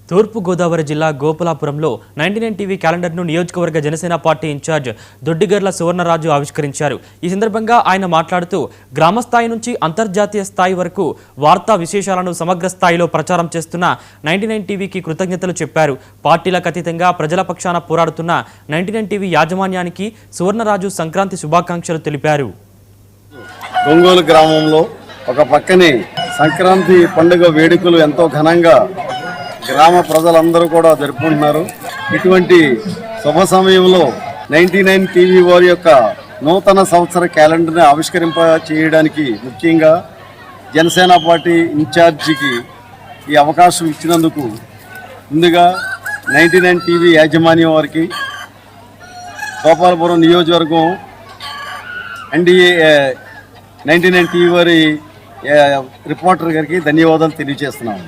తూర్పు గోదావరి జిల్లా గోపాలపురంలో 99 టీవీ క్యాలెండర్ను నియోజకవర్గ జనసేన పార్టీ ఇన్ఛార్జ్ దొడ్డిగర్ల సువర్ణరాజు ఆవిష్కరించారు. ఈ సందర్భంగా ఆయన మాట్లాడుతూ గ్రామ స్థాయి నుంచి అంతర్జాతీయ స్థాయి వరకు వార్తా విశేషాలను సమగ్ర స్థాయిలో ప్రచారం చేస్తున్న 99 టీవీకి కృతజ్ఞతలు చెప్పారు. పార్టీలకు అతీతంగా ప్రజల పక్షాన పోరాడుతున్న 99 టీవీ యాజమాన్యానికి సువర్ణరాజు సంక్రాంతి శుభాకాంక్షలు తెలిపారు. గొంగోలు గ్రామంలో ఒక పక్కనే సంక్రాంతి పండుగ వేడుకలు ఎంతో ఘనంగా గ్రామ ప్రజలందరూ కూడా జరుపుకుంటున్నారు. ఇటువంటి శుభ సమయంలో 99 టీవీ వారి యొక్క నూతన సంవత్సర క్యాలెండర్ని చేయడానికి ముఖ్యంగా జనసేన పార్టీ ఇన్ఛార్జికి ఈ అవకాశం ఇచ్చినందుకు ముందుగా 99 టీవీ యాజమాన్యం వారికి, గోపాలపురం నియోజకవర్గం ఎన్డీఏ 99 టీవీ వారి రిపోర్టర్ గారికి ధన్యవాదాలు తెలియజేస్తున్నాము.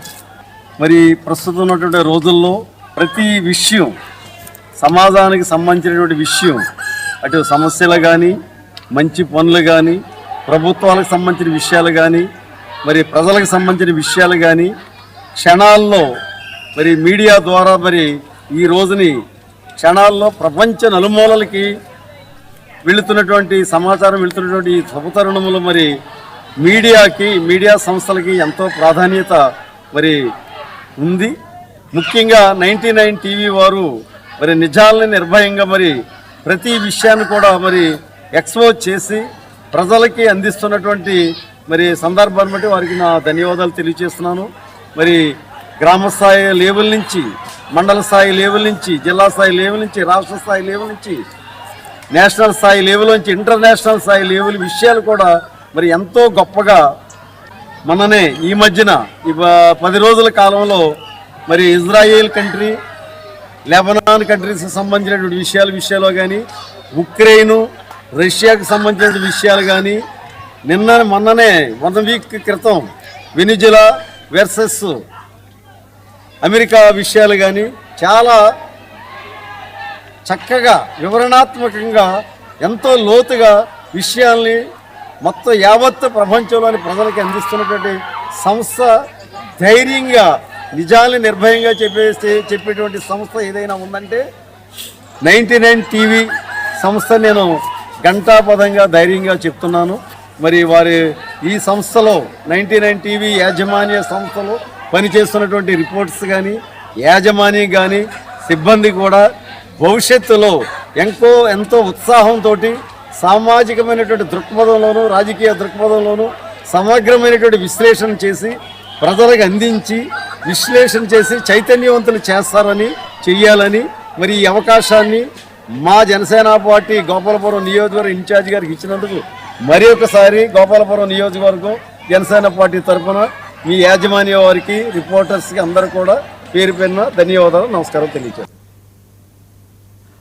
మరి ప్రస్తుతం ఉన్నటువంటి రోజుల్లో ప్రతి విషయం, సమాజానికి సంబంధించినటువంటి విషయం, అటు సమస్యలు కానీ, మంచి పనులు కానీ, ప్రభుత్వాలకు సంబంధించిన విషయాలు కానీ, మరి ప్రజలకు సంబంధించిన విషయాలు కానీ క్షణాల్లో మరి మీడియా ద్వారా మరి ఈ రోజుని క్షణాల్లో ప్రపంచ నలుమూలలకి వెళుతున్నటువంటి సమాచారం వెళుతున్నటువంటి ఈ శుభతరుణములు మరి మీడియా సంస్థలకి ఎంతో ప్రాధాన్యత మరి ఉంది. ముఖ్యంగా 99 టీవీ వారు మరి నిజాలని నిర్భయంగా మరి ప్రతి విషయాన్ని కూడా మరి ఎక్స్పోజ్ చేసి ప్రజలకి అందిస్తున్నటువంటి మరి సందర్భాన్ని బట్టి వారికి నా ధన్యవాదాలు తెలియజేస్తున్నాను. మరి గ్రామ స్థాయి లెవెల్ నుంచి, మండల స్థాయి లెవెల్ నుంచి, జిల్లా స్థాయి లెవెల్ నుంచి, రాష్ట్ర స్థాయి లెవెల్ నుంచి, నేషనల్ స్థాయి లెవెల్ నుంచి ఇంటర్నేషనల్ స్థాయి లెవెల్ విషయాలు కూడా మరి ఎంతో గొప్పగా మననే ఈ మధ్యన 10 రోజుల కాలంలో మరి ఇజ్రాయేల్ కంట్రీ, లెబనాన్ కంట్రీస్కి సంబంధించినటువంటి విషయాలు కానీ, ఉక్రెయిన్, రష్యాకు సంబంధించిన విషయాలు కానీ, మొన్ననే 1 వీక్ క్రితం వెనిజులా వర్సెస్ అమెరికా విషయాలు కానీ చాలా చక్కగా వివరణాత్మకంగా ఎంతో లోతుగా విషయాల్ని మొత్తం యావత్ ప్రపంచంలోని ప్రజలకి అందిస్తున్నటువంటి సంస్థ, ధైర్యంగా నిజాన్ని నిర్భయంగా చెప్పేటువంటి సంస్థ ఏదైనా ఉందంటే 99 టీవీ సంస్థ. నేను ఘంటాపదంగా ధైర్యంగా చెప్తున్నాను. మరి వారి ఈ సంస్థలో 99 టీవీ యాజమాన్య సంస్థలో పనిచేస్తున్నటువంటి రిపోర్ట్స్ కానీ, యాజమాన్యం కానీ, సిబ్బంది కూడా భవిష్యత్తులో ఎంతో ఉత్సాహంతో సామాజికమైనటువంటి దృక్పథంలోనూ, రాజకీయ దృక్పథంలోనూ సమగ్రమైనటువంటి విశ్లేషణ చేసి ప్రజలకు అందించి విశ్లేషణ చేసి చైతన్యవంతులు చేయాలని మరి ఈ అవకాశాన్ని మా జనసేన పార్టీ గోపాలపురం నియోజకవర్గ ఇన్ఛార్జ్ గారికి ఇచ్చినందుకు మరి ఒకసారి గోపాలపురం నియోజకవర్గం జనసేన పార్టీ తరఫున మీ యాజమాన్య వారికి, రిపోర్టర్స్కి అందరూ కూడా పేరు పేరున ధన్యవాదాలు, నమస్కారం తెలియజేస్తాను.